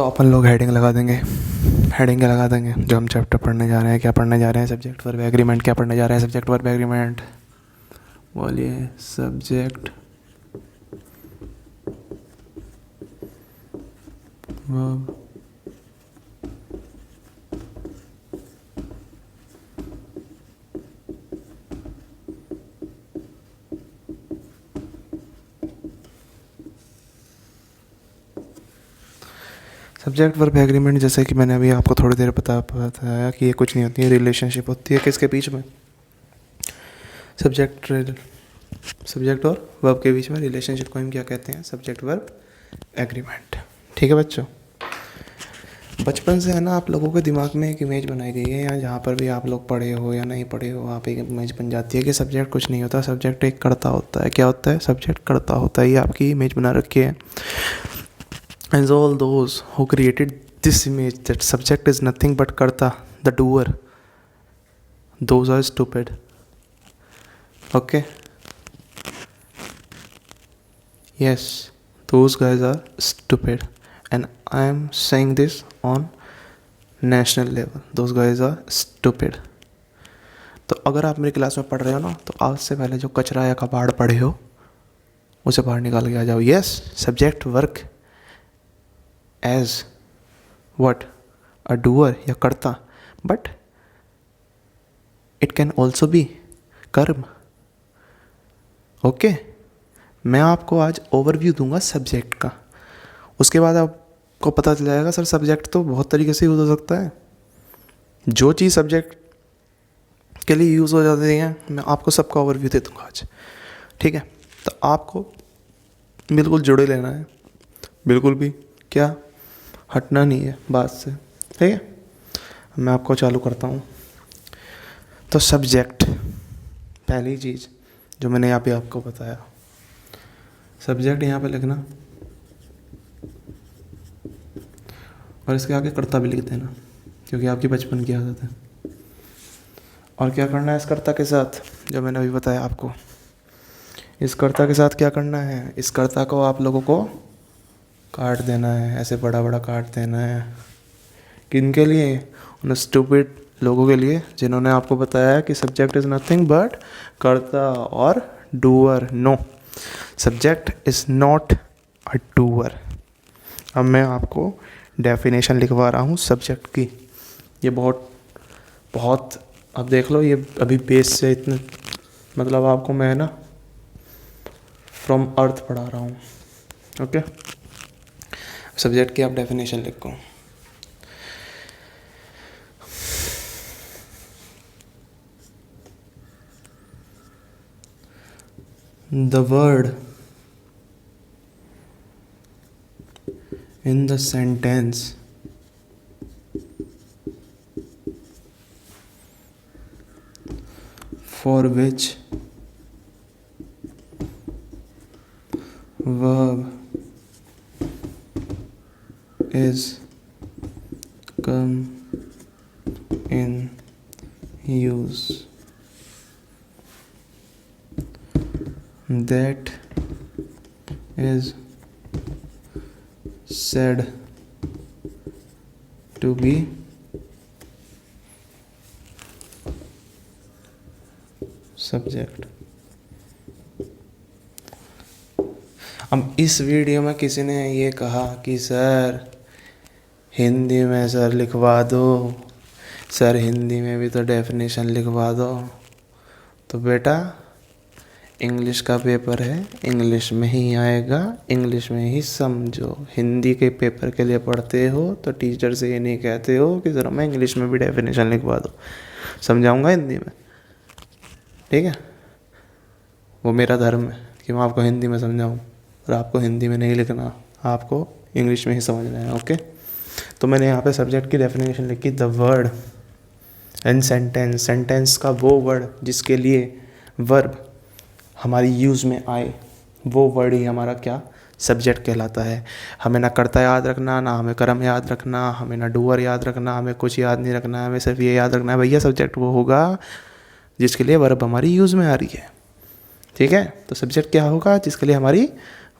तो अपन लोग हेडिंग लगा देंगे। हेडिंग क्या लगा देंगे? जो हम चैप्टर पढ़ने जा रहे हैं, क्या पढ़ने जा रहे हैं, सब्जेक्ट वर्ब एग्रीमेंट। क्या पढ़ने जा रहे हैं? Subject verb agreement. बोलिए, subject verb subject verb agreement. जैसे कि मैंने अभी आपको थोड़ी देर बताया कि ये कुछ नहीं होती है, रिलेशनशिप होती है किसके बीच में? सब्जेक्ट और वर्ब के बीच में रिलेशनशिप को हम क्या कहते हैं? Subject verb agreement. ठीक है बच्चों, बचपन से है ना आप लोगों के दिमाग में एक इमेज बनाई गई है, या जहाँ पर भी आप लोग पढ़े हो या नहीं पढ़े हो, वहाँ पे एक इमेज बन जाती है कि सब्जेक्ट कुछ नहीं होता, सब्जेक्ट एक कर्ता होता है। क्या होता है? सब्जेक्ट कर्ता होता है। ये आपकी इमेज बना रखी है। And all those who created this image that subject is nothing but karta, the doer, those are stupid. Okay? Yes, those guys are stupid. And I am saying this on national level. Those guys are stupid. तो अगर आप मेरी class में पढ़ रहे हो ना, तो आज से पहले जो कचरा या कबाड़ पढ़े हो उसे बाहर निकाल के आ जाओ। Yes, subject work as what? A doer या कर्ता, but it can also be कर्म। ओके, मैं आपको आज ओवरव्यू दूंगा सब्जेक्ट का, उसके बाद आपको पता चल जाएगा सर सब्जेक्ट तो बहुत तरीके से यूज़ हो सकता है। जो चीज़ सब्जेक्ट के लिए यूज़ हो जाती है मैं आपको सबका ओवरव्यू दे दूंगा आज। ठीक है, तो आपको बिल्कुल जुड़े लेना है, बिल्कुल भी क्या हटना नहीं है बात से। ठीक है, मैं आपको चालू करता हूँ। तो सब्जेक्ट, पहली चीज़ जो मैंने यहाँ पे आपको बताया, सब्जेक्ट यहाँ पे लिखना और इसके आगे कर्ता भी लिख देना, क्योंकि आपकी बचपन की आदत है। और क्या करना है इस कर्ता के साथ, जो मैंने अभी बताया आपको, इस कर्ता के साथ क्या करना है? इस कर्ता को आप लोगों को काट देना है, ऐसे बड़ा बड़ा काट देना है। किन के लिए? उन स्टूपिड लोगों के लिए जिन्होंने आपको बताया कि सब्जेक्ट इज़ नथिंग बट कर्ता और doer. No, subject is not a doer. अब मैं आपको डेफिनेशन लिखवा रहा हूँ सब्जेक्ट की। ये बहुत अब देख लो, ये अभी बेस से इतने मतलब आपको मैं ना फ्रॉम अर्थ पढ़ा रहा हूँ। ओके, सब्जेक्ट की आप डेफिनेशन लिखो। The word in the sentence for which verb is come in use, that is said to be subject। अब इस वीडियो में किसी ने ये कहा कि सर हिंदी में सर लिखवा दो, सर हिंदी में भी तो डेफिनेशन लिखवा दो। तो बेटा इंग्लिश का पेपर है, इंग्लिश में ही आएगा, इंग्लिश में ही समझो। हिंदी के पेपर के लिए पढ़ते हो तो टीचर से ये नहीं कहते हो कि ज़रा मैं इंग्लिश में भी डेफिनेशन लिखवा दो, समझाऊंगा हिंदी में। ठीक है, वो मेरा धर्म है कि मैं आपको हिंदी में समझाऊँ, और आपको हिंदी में नहीं लिखना, आपको इंग्लिश में ही समझना है। ओके, तो मैंने यहाँ पे सब्जेक्ट की डेफिनेशन लिखी, the word and sentence. Sentence का वो वर्ड जिसके लिए वर्ब हमारी यूज़ में आए, वो वर्ड ही हमारा क्या? सब्जेक्ट कहलाता है। हमें ना कर्ता याद रखना, ना हमें कर्म याद रखना, हमें ना डूअर याद रखना, हमें कुछ याद नहीं रखना, हमें सिर्फ ये याद रखना है भैया सब्जेक्ट वो होगा जिसके लिए वर्ब हमारी यूज़ में आ रही है। ठीक है, तो सब्जेक्ट क्या होगा? जिसके लिए हमारी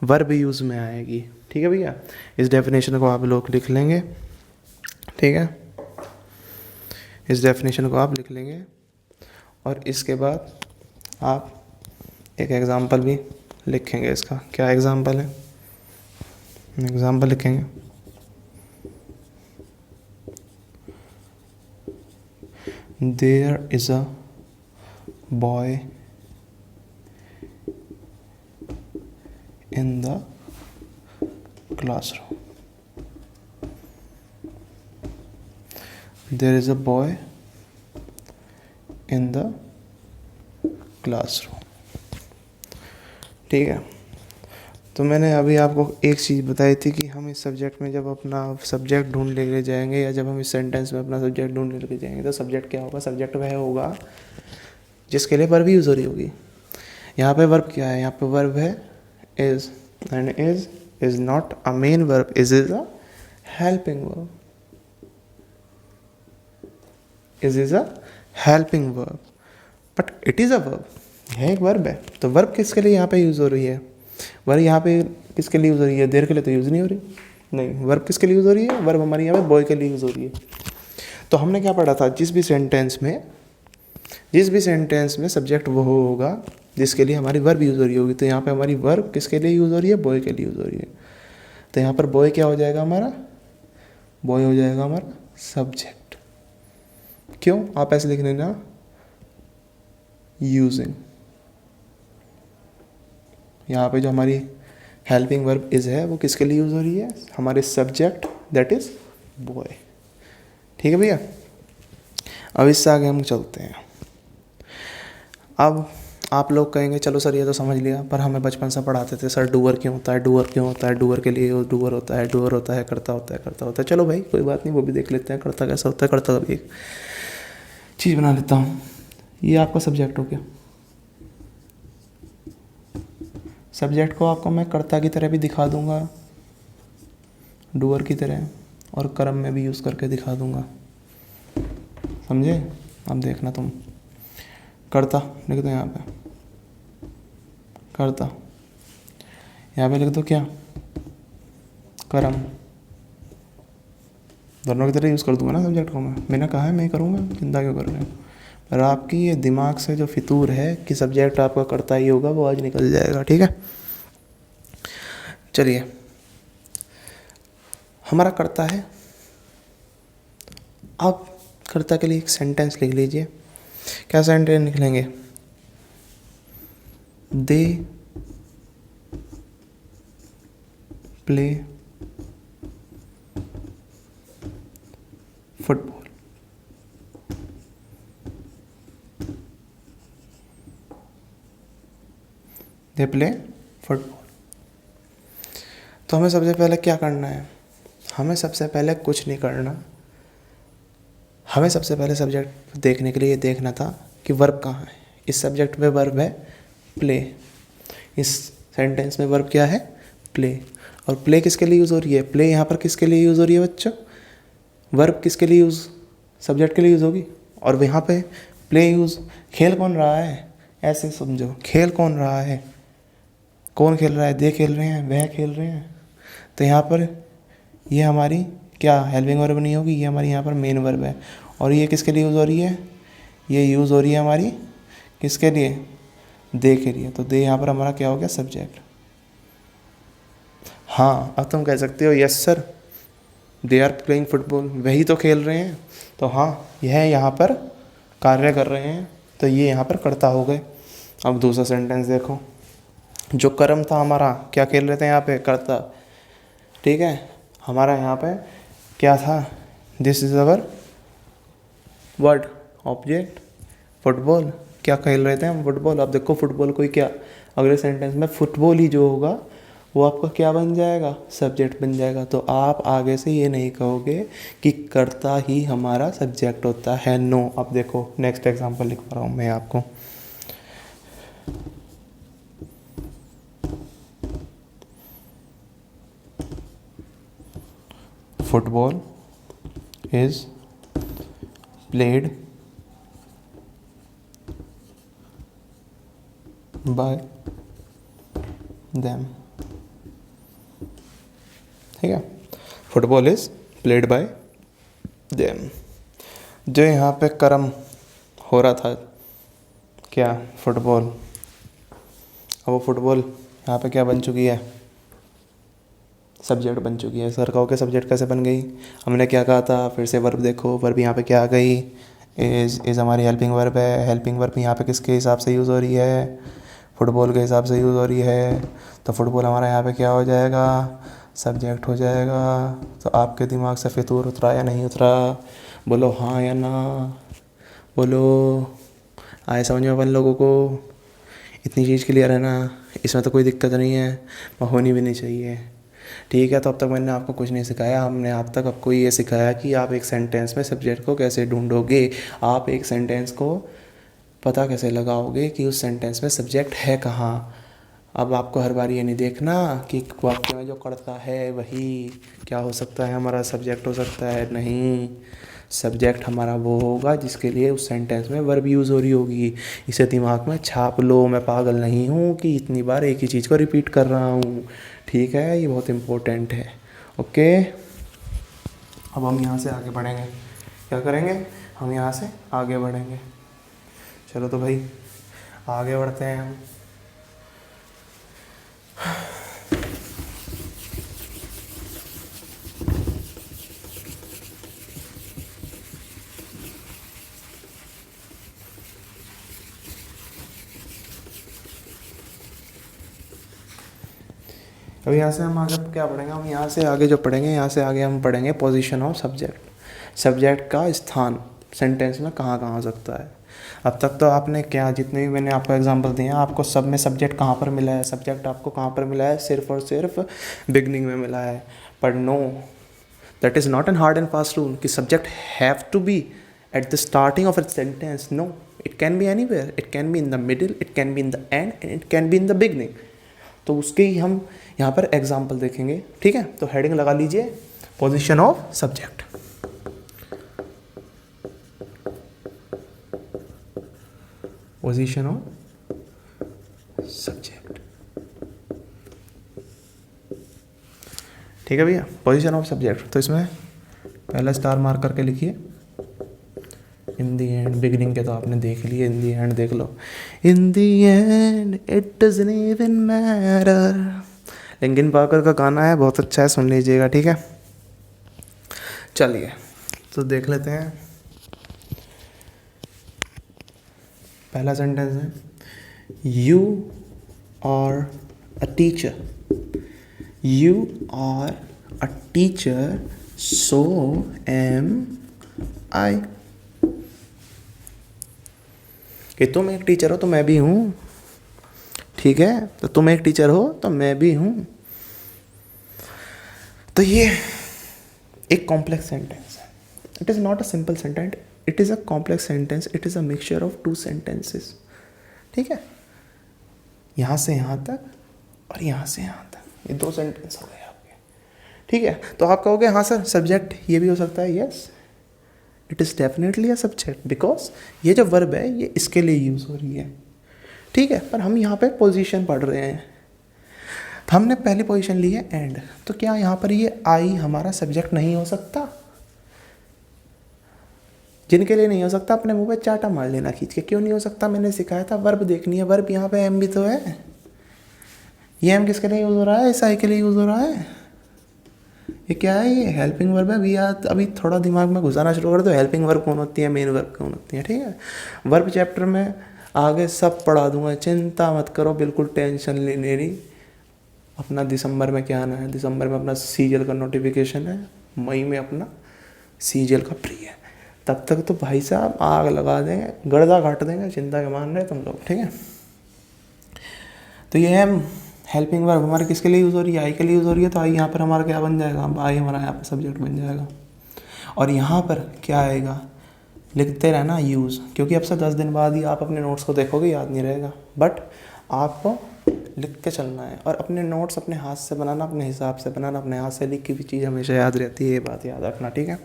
वर्ब यूज़ में आएगी। ठीक है भैया, इस डेफिनेशन को आप लोग लिख लेंगे। ठीक है, इस डेफिनेशन को आप लिख लेंगे और इसके बाद आप एक एग्ज़ाम्पल भी लिखेंगे। इसका क्या एग्ज़ाम्पल है? एग्ज़ाम्पल लिखेंगे, there is a boy in the classroom. There is a boy in the classroom. ठीक है, तो मैंने अभी आपको एक चीज़ बताई थी कि हम इस सब्जेक्ट में जब अपना सब्जेक्ट ढूंढ लेके जाएंगे या जब हम इस सेंटेंस में अपना सब्जेक्ट ढूंढ लेके जाएंगे तो सब्जेक्ट क्या होगा? सब्जेक्ट वह होगा जिसके लिए वर्ब यूज़ हो रही होगी। यहाँ पे वर्ब क्या है? यहाँ पे वर्ब है is, and is not a main verb, is a helping verb. Is a helping verb but it is a verb. यह एक वर्ब है। तो वर्ब किसके लिए यहाँ पे यूज़ हो रही है? वर्ब यहाँ पे किसके लिए यूज़ हो रही है? देर के लिए तो यूज़ नहीं हो रही। नहीं, वर्ब किसके लिए यूज़ हो रही है? वर्ब हमारी यहाँ पे बॉय के लिए यूज़ हो रही है। तो हमने क्या पढ़ा था? जिस भी सेंटेंस में सब्जेक्ट वो होगा जिसके लिए हमारी वर्ब यूज़ हो रही होगी। तो यहाँ पे हमारी वर्ब किसके लिए यूज़ हो रही है? बॉय के लिए यूज़ हो रही है। तो यहाँ पर बॉय क्या हो जाएगा हमारा? बॉय हो जाएगा हमारा सब्जेक्ट। क्यों? आप ऐसे लिख लेना, यूजिंग। यहाँ पे जो हमारी हेल्पिंग वर्ब इज़ है वो किसके लिए यूज़ हो रही है? हमारे सब्जेक्ट दैट इज़ बॉय। ठीक है भैया, अब इससे आगे हम चलते हैं। अब आप लोग कहेंगे चलो सर ये तो समझ लिया, पर हमें बचपन से पढ़ाते थे सर डूअर क्यों होता है, डूअर क्यों होता है, डूअर के लिए डूअर होता है, डूअर होता है, करता होता है, करता होता है। चलो भाई कोई बात नहीं, वो भी देख लेते हैं करता कैसा होता है। करता का भी एक चीज़ बना लेता हूँ। ये आपका सब्जेक्ट हो गया। सब्जेक्ट को आपको मैं कर्ता की तरह भी दिखा दूंगा, डूअर की तरह, और कर्म में भी यूज़ करके दिखा दूंगा। समझे? अब देखना तुम, कर्ता लिख दो यहाँ पे, कर्ता, यहाँ पे लिख दो क्या? कर्म। दोनों की तरह यूज़ कर दूंगा ना सब्जेक्ट को। मैंने कहा है मैं करूँगा, चिंता क्यों कर रहे हो? पर आपकी ये दिमाग से जो फितूर है कि सब्जेक्ट आपका कर्ता ही होगा, वो आज निकल जाएगा। ठीक है, चलिए, हमारा कर्ता है। अब कर्ता के लिए एक सेंटेंस लिख लीजिए। क्या सेंटेंस लिखेंगे? They play football. They play football. तो हमें सबसे पहले क्या करना है? हमें सबसे पहले कुछ नहीं करना। हमें सबसे पहले सब्जेक्ट देखने के लिए ये देखना था कि वर्ब कहाँ है। इस सब्जेक्ट में वर्ब है प्ले। इस सेंटेंस में वर्ब क्या है? प्ले। और प्ले किसके लिए यूज़ हो रही है? प्ले यहाँ पर किसके लिए यूज़ हो रही है बच्चों? वर्ब किसके लिए यूज़? सब्जेक्ट के लिए यूज़ होगी। और यहाँ पे प्ले यूज़, खेल कौन रहा है? ऐसे समझो, खेल कौन रहा है? कौन खेल रहा है? दे खेल रहे हैं, वह खेल रहे हैं। तो यहाँ पर ये हमारी क्या हेल्पिंग वर्ब नहीं होगी? ये हमारी यहाँ पर मेन वर्ब है। और ये किसके लिए यूज़ हो रही है? ये यूज़ हो रही है हमारी किसके लिए? दे के लिए। तो दे यहाँ पर हमारा क्या हो गया? सब्जेक्ट। हाँ, अब तुम कह सकते हो yes sir they are playing football, वही तो खेल रहे हैं। तो हाँ, यह यहाँ पर कार्य कर रहे हैं, तो ये यहाँ पर कर्ता हो गए। अब दूसरा सेंटेंस देखो, जो कर्म था हमारा, क्या खेल रहे थे यहाँ पे? कर्ता। ठीक है, हमारा यहाँ पे क्या था? This is our word object football. क्या खेल रहे थे हम? फुटबॉल। अब देखो फुटबॉल कोई क्या, अगले सेंटेंस में फुटबॉल ही जो होगा वो आपका क्या बन जाएगा? सब्जेक्ट बन जाएगा। तो आप आगे से ये नहीं कहोगे कि कर्ता ही हमारा सब्जेक्ट होता है। नो। अब देखो नेक्स्ट एग्जांपल लिख रहा हूँ मैं आपको। Football is played by them. ठीक है। Football is played by them. जो यहाँ पे कर्म हो रहा था, क्या, फुटबॉल, अब वो फुटबॉल यहाँ पे क्या बन चुकी है, सब्जेक्ट बन चुकी है। सर कहो के सब्जेक्ट कैसे बन गई, हमने क्या कहा था, फिर से वर्ब देखो, वर्ब यहाँ पे क्या आ गई, इज़ हमारी हेल्पिंग वर्ब है। हेल्पिंग वर्ब यहाँ पे किसके हिसाब से यूज़ हो रही है, फुटबॉल के हिसाब से यूज़ हो रही है। तो फुटबॉल हमारा यहाँ पे क्या हो जाएगा, सब्जेक्ट हो जाएगा। तो आपके दिमाग से फितूर उतरा या नहीं उतरा, बोलो हाँ या ना, बोलो। आए समझ में अपन लोगों को, इतनी चीज़ क्लियर है ना, इसमें तो कोई दिक्कत नहीं है, होनी भी नहीं चाहिए। ठीक है। तो अब तक मैंने आपको कुछ नहीं सिखाया, हमने आप तक आपको ये सिखाया कि आप एक सेंटेंस में सब्जेक्ट को कैसे ढूंढोगे, आप एक सेंटेंस को पता कैसे लगाओगे कि उस सेंटेंस में सब्जेक्ट है कहाँ। अब आपको हर बार ये नहीं देखना कि वाक्य में जो करता है वही क्या हो सकता है, हमारा सब्जेक्ट हो सकता है, नहीं। सब्जेक्ट हमारा वो होगा जिसके लिए उस सेंटेंस में वर्ब यूज़ हो रही होगी। इसे दिमाग में छाप लो, मैं पागल नहीं हूँ कि इतनी बार एक ही चीज़ को रिपीट कर रहा हूँ। ठीक है, ये बहुत इम्पोर्टेंट है। ओके, अब हम यहाँ से आगे बढ़ेंगे, क्या करेंगे, हम यहाँ से आगे बढ़ेंगे। चलो तो भाई आगे बढ़ते हैं हम। अब यहाँ से हम आगे क्या पढ़ेंगे, हम यहाँ से आगे जो पढ़ेंगे, यहाँ से आगे हम पढ़ेंगे पोजीशन ऑफ सब्जेक्ट। सब्जेक्ट का स्थान सेंटेंस में कहाँ कहाँ हो सकता है। अब तक तो आपने क्या, जितने भी मैंने आपको एग्जांपल दिए हैं, आपको सब में सब्जेक्ट कहाँ पर मिला है, सब्जेक्ट आपको कहाँ पर मिला है, सिर्फ और सिर्फ बिगनिंग में मिला है। पर no, that is not an hard and fast rule कि subject have to be at the starting of a sentence. No, it can be anywhere, it can be in the middle, it can be in the end, and it can be in the beginning. तो उसके ही हम यहाँ पर example देखेंगे। ठीक है, तो heading लगा लीजिए, position of subject. Position of subject, ठीक है भैया, पोजीशन ऑफ सब्जेक्ट। तो इसमें पहला स्टार मार्क करके लिखिए, इन दी एंड, बिगिनिंग के तो आपने देख लिए, इन दी एंड देख लो। In the end it doesn't even matter, Linkin Parker का गाना है, बहुत अच्छा है, सुन लीजिएगा। ठीक है, चलिए तो देख लेते हैं। पहला सेंटेंस है, you are a teacher, you are a teacher, so am I. कि तुम एक टीचर हो तो मैं भी हूँ। ठीक है, तो तुम एक टीचर हो तो मैं भी हूँ। तो ये एक कॉम्प्लेक्स सेंटेंस है। It is not a simple sentence, it is a complex sentence, it is a mixture of two sentences. ठीक है, यहाँ से यहाँ तक और यहाँ से यहाँ तक, ये दो सेंटेंस हो गए आपके। ठीक है, तो आप कहोगे हाँ सर सब्जेक्ट ये भी हो सकता है। Yes, it is definitely a subject, because ये जो वर्ब है ये इसके लिए यूज़ हो रही है। ठीक है, पर हम यहाँ पे पोजीशन पढ़ रहे हैं, हमने पहली पोजीशन ली है एंड, तो क्या यहाँ पर ये आई हमारा सब्जेक्ट नहीं हो सकता। जिनके लिए नहीं हो सकता अपने मुंह पे चाटा मार लेना खींच के, क्यों नहीं हो सकता, मैंने सिखाया था वर्ब देखनी है। वर्ब यहाँ पे एम भी तो है, ये एम किसके लिए यूज़ हो रहा है, इस आई के लिए यूज़ हो रहा है। ये क्या है, ये हेल्पिंग वर्ब है। अभी थोड़ा दिमाग में घुसाना शुरू कर दो, हेल्पिंग वर्ब कौन होती है, मेन वर्ब कौन होती है। ठीक है, वर्ब चैप्टर में आगे सब पढ़ा दूंगा, चिंता मत करो, बिल्कुल टेंशन नहीं लेनी। अपना दिसंबर में क्या आना है, दिसंबर में अपना सीजीएल का नोटिफिकेशन है, मई में अपना सीजीएल का प्री है। तब तक तो भाई साहब आग लगा देंगे, गर्दा काट देंगे, चिंता के मान रहे तुम लोग। ठीक है, तो ये है हेल्पिंग वर्ब हमारे किसके लिए यूज़ हो रही है, आई के लिए यूज़ हो रही है। तो आई यहाँ पर हमारा क्या बन जाएगा, आई हमारा यहाँ पर सब्जेक्ट बन जाएगा। और यहाँ पर क्या आएगा, लिखते रहना यूज़, क्योंकि अब से 10 दिन बाद ही आप अपने नोट्स को देखोगे, याद नहीं रहेगा। बट आपको लिख के चलना है, और अपने नोट्स अपने हाथ से बनाना, अपने हिसाब से बनाना। अपने हाथ से लिखी हुई चीज़ हमेशा याद रहती है, ये बात याद रखना। ठीक है,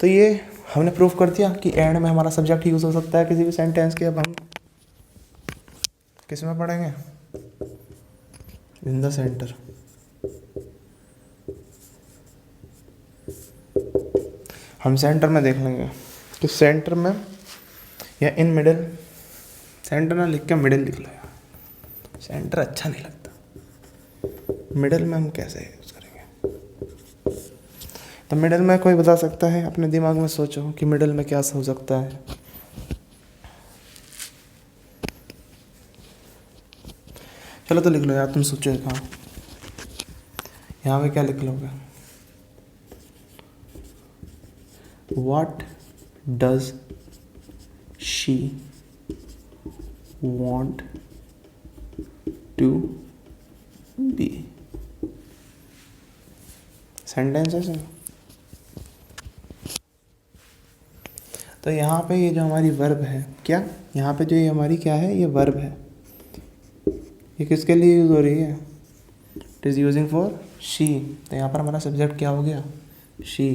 तो ये हमने प्रूफ कर दिया कि एंड में हमारा सब्जेक्ट यूज़ हो सकता है किसी भी सेंटेंस के। अब हम किस में पढ़ेंगे, इन द सेंटर। हम सेंटर में देख लेंगे कि सेंटर में या इन मिडिल, सेंटर ना लिख के मिडिल लिख लो यार, सेंटर अच्छा नहीं लगता। मिडिल में हम कैसे यूज़ करेंगे? तो मिडिल में कोई बता सकता है? अपने दिमाग में सोचो कि मिडिल में क्या हो सकता है। चलो तो लिख लो यार, तुम सोचो। हाँ, यहाँ पे क्या लिख लोगे? What does she want to be? Sentences है। तो यहाँ पे ये जो हमारी वर्ब है, क्या यहाँ पे जो ये हमारी क्या है, ये वर्ब है। ये किसके लिए यूज़ हो रही है? It is using for she. तो यहाँ पर हमारा सब्जेक्ट क्या हो गया? शी।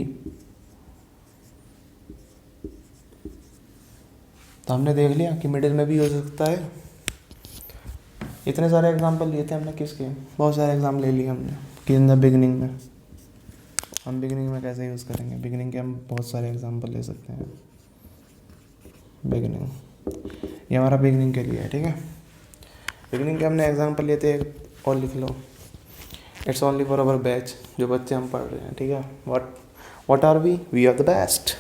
तो हमने देख लिया कि मिडिल में भी हो सकता है। इतने सारे एग्जाम्पल लिए थे हमने किसके, बहुत सारे एग्जाम ले लिए हमने कि इन द बिगनिंग में। हम बिगनिंग में कैसे यूज़ करेंगे? बिगनिंग के हम बहुत सारे एग्जाम्पल ले सकते हैं। बिगनिंग, ये हमारा बिगनिंग के लिए है, ठीक है। बिगनिंग के हमने एग्जाम्पल लिए थे, और लिख लो। It's only for our batch, जो बच्चे हम पढ़ रहे हैं, ठीक है। What are we are the best.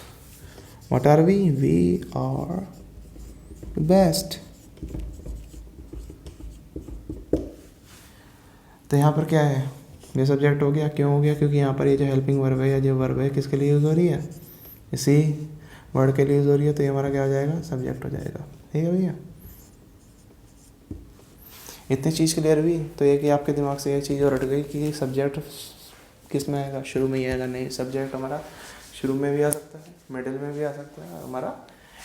What are we are best. तो यहाँ पर क्या है? ये सब्जेक्ट हो गया। क्यों हो गया? क्योंकि यहाँ पर ये जो हेल्पिंग वर्ब है या जो वर्ब है किसके लिए यूज़ हो रही है? इसी वर्ड के लिए यूज़ हो रही है। तो ये हमारा क्या हो जाएगा? सब्जेक्ट हो जाएगा, ठीक है भैया। इतनी चीज़ क्लियर हुई। तो ये कि आपके दिमाग से ये चीज़ और हट गई कि सब्जेक्ट किस में आएगा? शुरू में ही आएगा? नहीं, सब्जेक्ट हमारा शुरू में भी आ सकता है, मिडिल में भी आ सकता है, और हमारा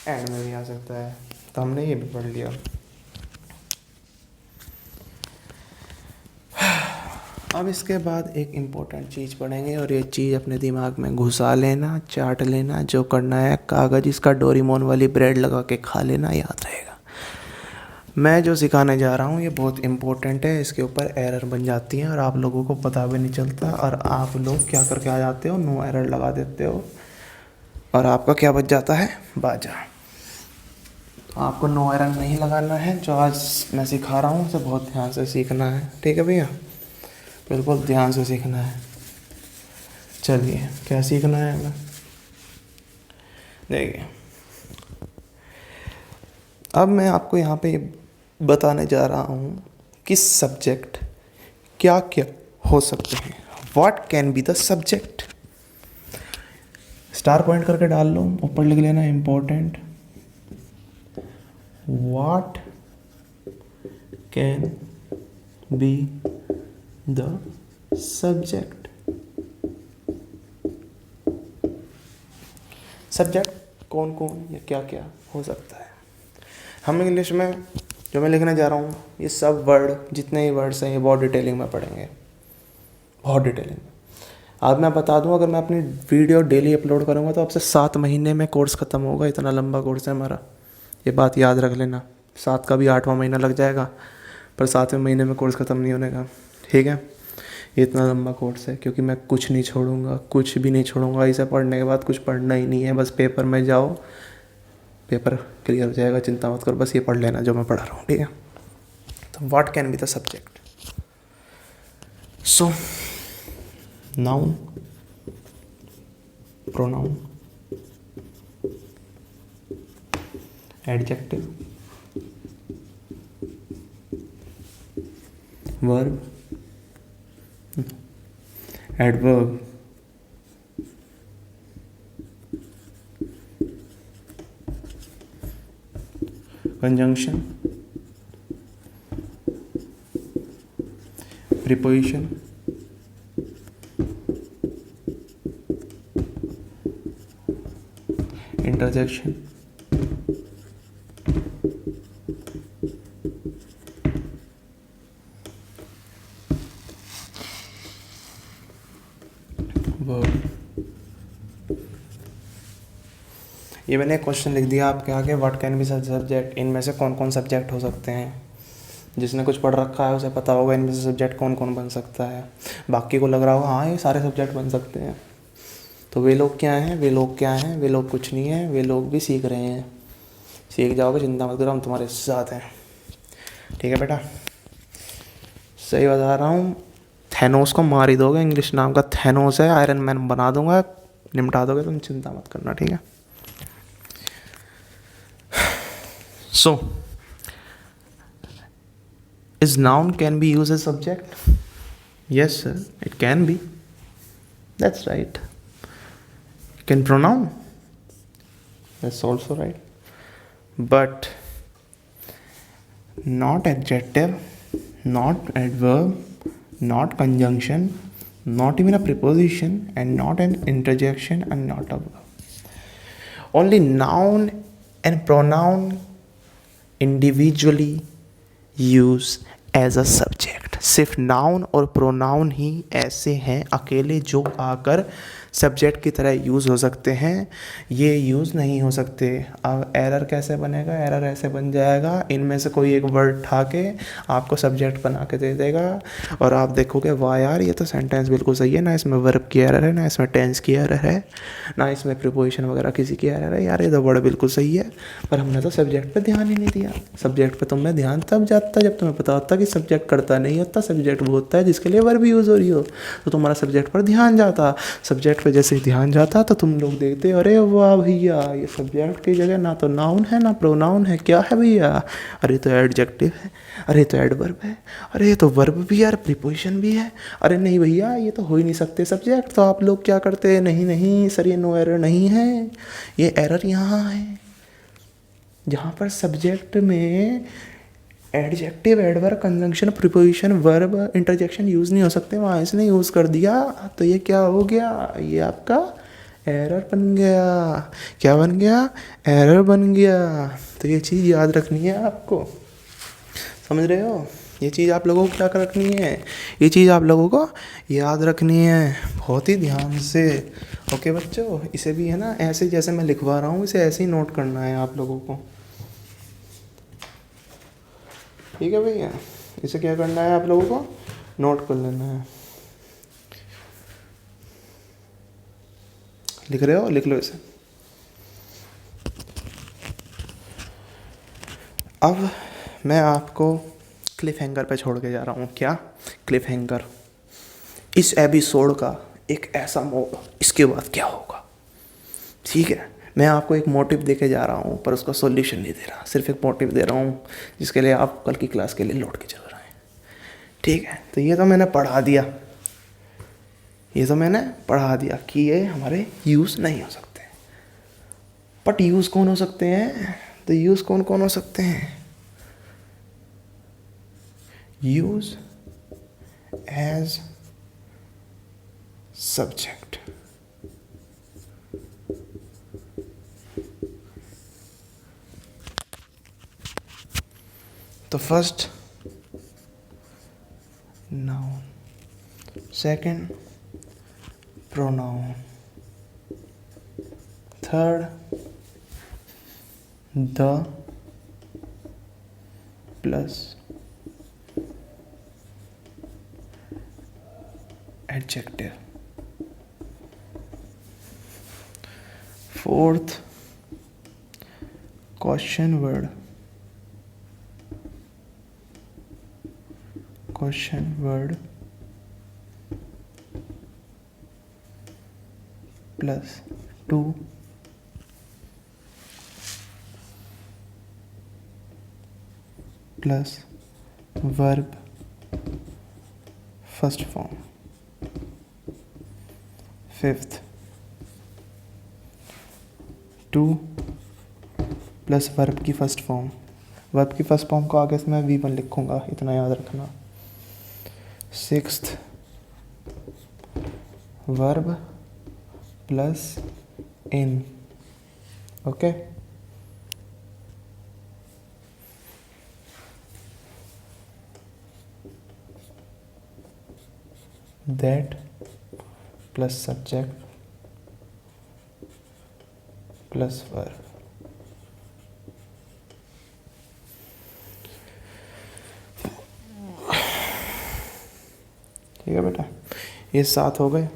एंड में भी आ सकता है। तो हमने ये भी पढ़ लिया। अब इसके बाद एक इम्पोर्टेंट चीज़ पढ़ेंगे, और ये चीज़ अपने दिमाग में घुसा लेना, चाट लेना, जो करना है। कागज़ इसका डोरीमोन वाली ब्रेड लगा के खा लेना, याद रहेगा। मैं जो सिखाने जा रहा हूँ ये बहुत इम्पोर्टेंट है। इसके ऊपर एरर बन जाती हैं और आप लोगों को पता भी नहीं चलता, और आप लोग क्या करके आ जाते हो? नो एरर लगा देते हो, और आपका क्या बच जाता है? बाजा। तो आपको नो एरर नहीं लगाना है। जो आज मैं सिखा रहा हूँ उसे बहुत ध्यान से सीखना है, ठीक है भैया। बिल्कुल ध्यान से सीखना है। चलिए, क्या सीखना है हमें? देखिए, अब मैं आपको यहाँ पे बताने जा रहा हूँ कि सब्जेक्ट क्या क्या हो सकते हैं। What can be the subject. Star point करके डाल लो, ऊपर लिख लेना important. What can be the subject. Subject कौन कौन या क्या क्या हो सकता है। हम इंग्लिश में जो मैं लिखने जा रहा हूँ, ये सब वर्ड, जितने ही वर्ड्स हैं, ये बहुत डिटेलिंग में पढ़ेंगे, बहुत डिटेलिंग में। आज मैं बता दूं, अगर मैं अपनी वीडियो डेली अपलोड करूँगा तो अब से 7 महीने में कोर्स ख़त्म होगा। इतना लंबा कोर्स है हमारा, ये बात याद रख लेना। 7 का भी 8वां महीना लग जाएगा, पर 7वें महीने में कोर्स ख़त्म नहीं होने का, ठीक है। ये इतना लंबा कोर्स है क्योंकि मैं कुछ नहीं छोड़ूंगा, कुछ भी नहीं छोड़ूंगा। इसे पढ़ने के बाद कुछ पढ़ना ही नहीं है, बस पेपर में जाओ, पेपर क्लियर हो जाएगा, चिंता मत करो, बस ये पढ़ लेना जो मैं पढ़ा रहा हूँ, ठीक है। तो what can be the subject. So noun, pronoun, adjective, verb, adverb, conjunction, preposition, interjection, verb. ये मैंने एक क्वेश्चन लिख दिया आपके आगे, व्हाट कैन बी सब्जेक्ट। इनमें से कौन कौन सब्जेक्ट हो सकते हैं। जिसने कुछ पढ़ रखा है उसे पता होगा इनमें से सब्जेक्ट कौन कौन बन सकता है। बाकी को लग रहा होगा हाँ ये सारे सब्जेक्ट बन सकते हैं, तो वे लोग क्या हैं, वे लोग क्या हैं, वे लोग कुछ नहीं है, वे लोग भी सीख रहे हैं। सीख जाओगे, चिंता मत करो, हम तुम्हारे साथ हैं। ठीक है बेटा, सही बता रहा हूँ। थैनोस को मार ही दोगे, इंग्लिश नाम का थैनोस है, आयरन मैन बना दूंगा, निपटा दोगे तुम, चिंता मत करना। ठीक है। So is noun can be use as subject? Yes sir, it can be, that's right. Can pronoun, that's also right, but not adjective, not adverb, not conjunction, not even a preposition, and not an interjection, and not a verb. Only noun and pronoun individually use as a subject. सिर्फ noun और pronoun ही ऐसे हैं अकेले जो आकर subject की तरह use हो सकते हैं, ये यूज़ नहीं हो सकते। अब एरर कैसे बनेगा? एरर ऐसे बन जाएगा, इनमें से कोई एक वर्ड उठा के आपको सब्जेक्ट बना के दे देगा और आप देखोगे वाह यार ये तो सेंटेंस बिल्कुल सही है, ना इसमें वर्ब की एरर है, ना इसमें टेंस की एरर है, ना इसमें प्रीपोजिशन वगैरह किसी की एरर है, यार ये तो वर्ड बिल्कुल सही है। पर हमने तो सब्जेक्ट पे ध्यान ही नहीं दिया। सब्जेक्ट पे तुम्हें ध्यान तब जाता जब तुम्हें पता होता कि सब्जेक्ट करता नहीं होता, सब्जेक्ट वो होता है जिसके लिए वर्ब यूज़ हो रही हो, तो तुम्हारा सब्जेक्ट पर ध्यान जाता। सब्जेक्ट पे जैसे ही ध्यान जाता तो तुम लोग देखते अरे वाह भैया ये सब्जेक्ट की जगह ना तो नाउन है ना प्रोनाउन है, क्या है भैया? अरे तो एडजेक्टिव है, अरे तो एडवर्ब है, अरे ये तो वर्ब भी है, अरे प्रीपोजिशन भी है। अरे नहीं भैया ये तो हो ही नहीं सकते सब्जेक्ट। तो आप लोग क्या करते हैं, नहीं नहीं सर ये नो एरर नहीं है, ये एरर यहाँ है जहाँ पर सब्जेक्ट में adjective, adverb, conjunction, preposition, verb, interjection use नहीं हो सकते, वहाँ इसने यूज़ कर दिया तो ये क्या हो गया? ये आपका एरर बन गया। क्या बन गया? एरर बन गया। तो ये चीज़ याद रखनी है आपको, समझ रहे हो? ये चीज़ आप लोगों को क्या कर रखनी है? ये चीज़ आप लोगों को याद रखनी है बहुत ही ध्यान से। ओके बच्चों, इसे भी है ना ऐसे जैसे मैं लिखवा रहा हूँ इसे ऐसे ही नोट करना है आप लोगों को। ठीक है भैया, इसे क्या करना है आप लोगों को? नोट कर लेना है। लिख रहे हो? लिख लो इसे। अब मैं आपको क्लिफ हैंगर पे छोड़ के जा रहा हूँ। क्या? क्लिफ हैंगर, इस एपिसोड का एक ऐसा मोड, इसके बाद क्या होगा। ठीक है, मैं आपको एक मोटिव दे के जा रहा हूँ पर उसका सॉल्यूशन नहीं दे रहा, सिर्फ एक मोटिव दे रहा हूँ जिसके लिए आप कल की क्लास के लिए लौट के चल रहे हैं। ठीक है, तो ये तो मैंने पढ़ा दिया, ये तो मैंने पढ़ा दिया कि ये हमारे यूज़ नहीं हो सकते। बट यूज़ कौन हो सकते हैं? तो यूज़ कौन कौन हो सकते हैं? Use as subject. तो first noun, second pronoun, third the plus adjective, fourth question word, question word plus to plus verb first form, fifth to plus verb की फर्स्ट फॉर्म। वर्ब की फर्स्ट फॉर्म को आगे से मैं V1 लिखूंगा, इतना याद रखना। Sixth verb plus ing. Okay, that plus subject plus verb. ठीक है बेटा, ये 7 हो गए।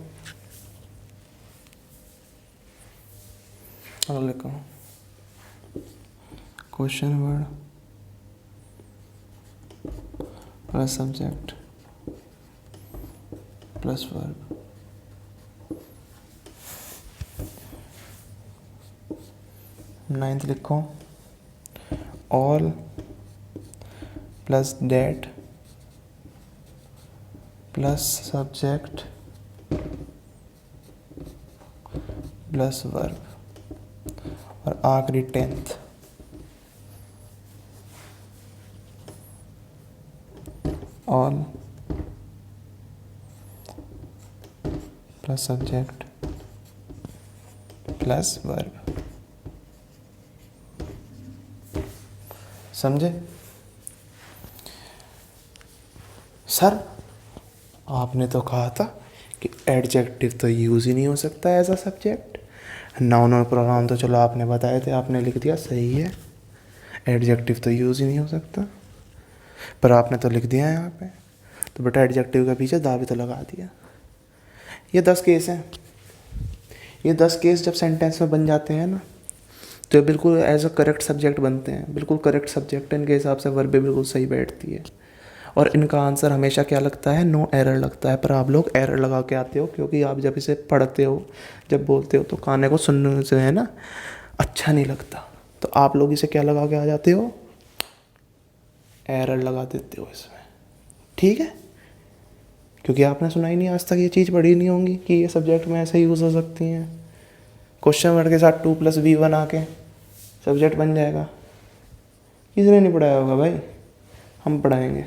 और लिखो question word plus subject plus verb. 9th लिखो all plus date plus subject plus verb. और आखिरी 10th all plus subject plus verb. समझे सर? आपने तो कहा था कि एडजेक्टिव तो यूज़ ही नहीं हो सकता एज अ सब्जेक्ट। नाउन और प्रोनाउन तो चलो आपने बताए थे, आपने लिख दिया, सही है। एडजेक्टिव तो यूज़ ही नहीं हो सकता, पर आपने तो लिख दिया है यहाँ पे। तो बेटा एडजेक्टिव के पीछे दावे तो लगा दिया। ये 10 केस हैं। ये 10 केस जब सेंटेंस में बन जाते हैं ना, तो ये बिल्कुल एज अ करेक्ट सब्जेक्ट बनते हैं। बिल्कुल करेक्ट सब्जेक्ट, इनके हिसाब से वर्ब भी बिल्कुल सही बैठती है। और इनका आंसर हमेशा क्या लगता है? नो एरर लगता है। पर आप लोग एरर लगा के आते हो, क्योंकि आप जब इसे पढ़ते हो, जब बोलते हो, तो काने को सुनने से है ना अच्छा नहीं लगता। तो आप लोग इसे क्या लगा के आ जाते हो? एरर लगा देते हो इसमें। ठीक है, क्योंकि आपने सुना ही नहीं आज तक, ये चीज़ पढ़ी नहीं होंगी कि ये सब्जेक्ट में ऐसे यूज़ हो सकती हैं। क्वेश्चन वर्ड के साथ 2 + V बना के सब्जेक्ट बन जाएगा। किसने नहीं पढ़ाया होगा भाई? हम पढ़ाएंगे,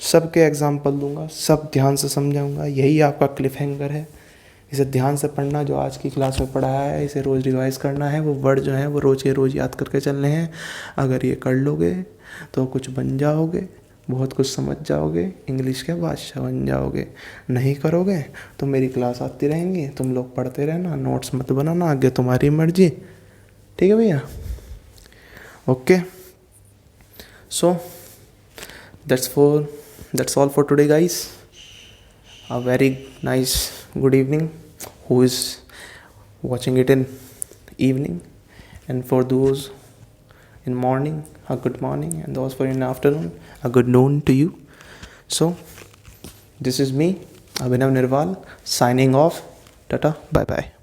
सबके एग्जाम्पल दूंगा, सब ध्यान से समझाऊंगा। यही आपका क्लिफ हैंगर है। इसे ध्यान से पढ़ना, जो आज की क्लास में पढ़ाया है इसे रोज़ रिवाइज करना है। वो वर्ड जो हैं वो रोज़ के रोज़ याद करके चलने हैं। अगर ये कर लोगे तो कुछ बन जाओगे, बहुत कुछ समझ जाओगे, इंग्लिश के बादशाह बन जाओगे। नहीं करोगे तो मेरी क्लास आती रहेंगी, तुम लोग पढ़ते रहना, नोट्स मत बनाना, आगे तुम्हारी मर्जी। ठीक है भैया? Okay, so that's all for today, guys. A very nice good evening who is watching it in evening, and for those in morning, a good morning, and those for in afternoon, a good noon to you. So this is me, Abhinav Nirwal, signing off. Tata, bye bye.